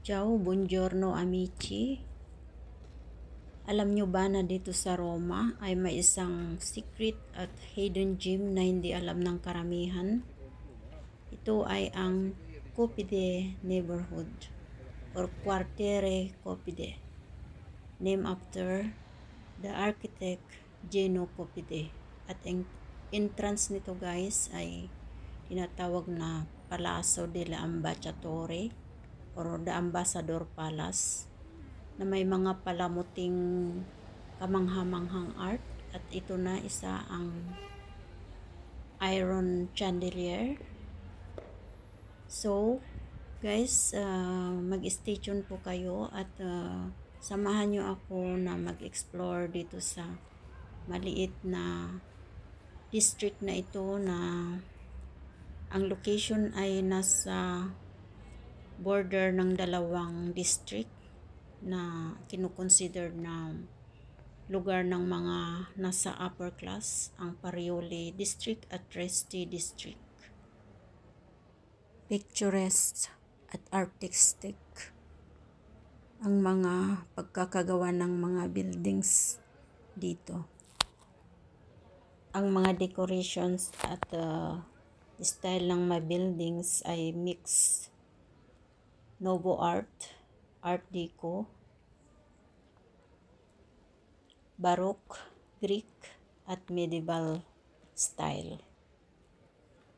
Ciao, buongiorno amici. Alam nyo ba na dito sa Roma ay may isang secret at hidden gem na hindi alam ng karamihan? Ito ay ang Copide neighborhood or Quartiere Copide, named after the architect Gino Copide. At ang entrance nito guys ay tinatawag na Palazzo della Ambasciatore or the Ambassador Palace, na may mga palamuting kamangha-manghang art. At ito na isa ang iron chandelier. So guys, mag-stay tuned po kayo at samahan nyo ako na mag-explore dito sa maliit na district na ito, na ang location ay nasa border ng dalawang district na kinukonsider na lugar ng mga nasa upper class, ang Parioli District at Resti District. Picturesque at artistic ang mga pagkakagawa ng mga buildings dito. Ang mga decorations at style ng mga buildings ay mix Nouveau Art, Art Deco, Baroque, Greek at Medieval style,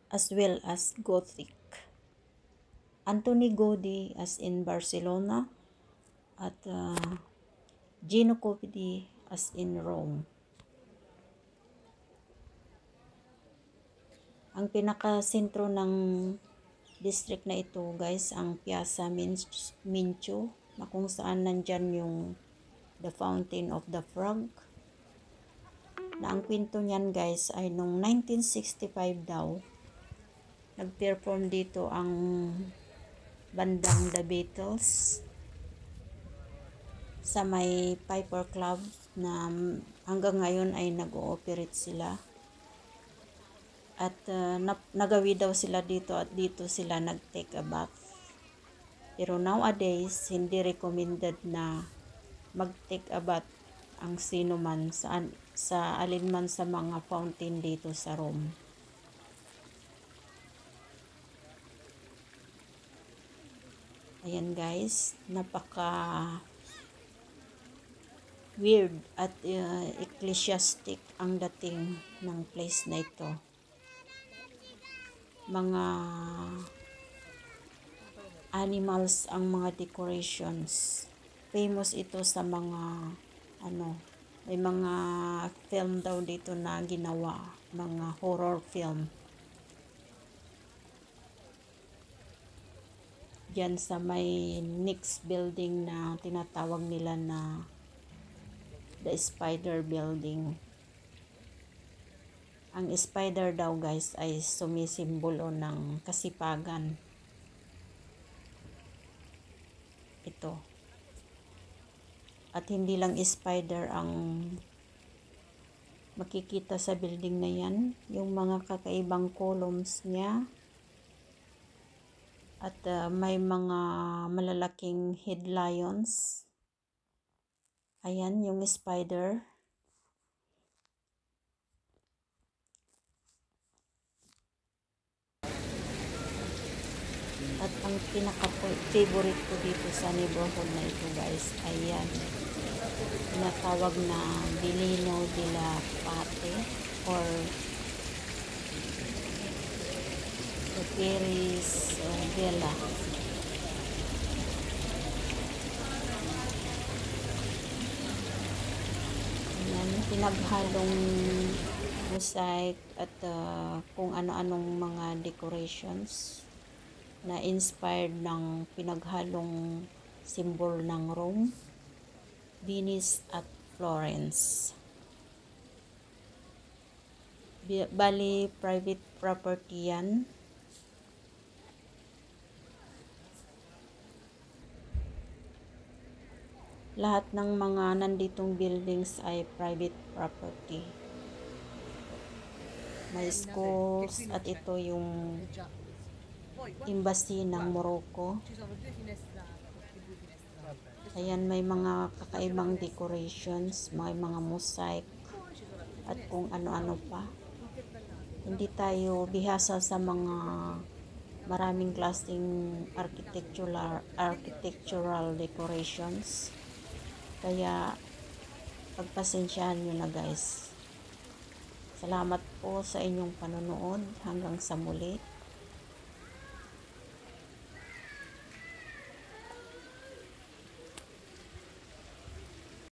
as well as Gothic. Antoni Gaudí as in Barcelona at Gino Copidi as in Rome. Ang pinakasentro ng district na ito guys, ang Piazza Mincio, na kung saan nandyan yung The Fountain of the Frog, na ang kwento niyan guys ay nung 1965 daw nag-perform dito ang bandang The Beatles sa may Piper Club, na hanggang ngayon ay nag-ooperate sila. At nagawi daw sila dito at dito sila nag-take a bath. Pero nowadays, hindi recommended na mag-take a bath ang sino man sa alinman sa mga fountain dito sa Rome. Ayan guys, napaka weird at ecclesiastic ang dating ng place na ito. Mga animals ang mga decorations. Famous ito sa mga may mga film daw dito na ginawa, mga horror film. Diyan sa may next building na tinatawag nila na the Spider Building. Ang spider daw guys ay sumisimbolo ng kasipagan. Ito. At hindi lang spider ang makikita sa building na yan, yung mga kakaibang columns niya. At may mga malalaking head lions. Ayan yung spider. At ang pinaka-favorite ko dito sa neighborhood na ito guys, ayan, tinatawag na Vilino della Pate or the Paris Villa. Ayan, pinaghalong mosaic at kung ano-anong mga decorations na inspired ng pinaghalong symbol ng Rome, Venice at Florence. Bali, private property yan. Lahat ng mga nanditong buildings ay private property. May schools at ito yung embassy ng Morocco. Ayan, may mga kakaibang decorations, may mga mosaic, at kung ano-ano pa. Hindi tayo bihasa sa mga maraming klaseng architectural decorations. Kaya pagpasensyahan nyo na guys. Salamat po sa inyong panonood. Hanggang sa muli.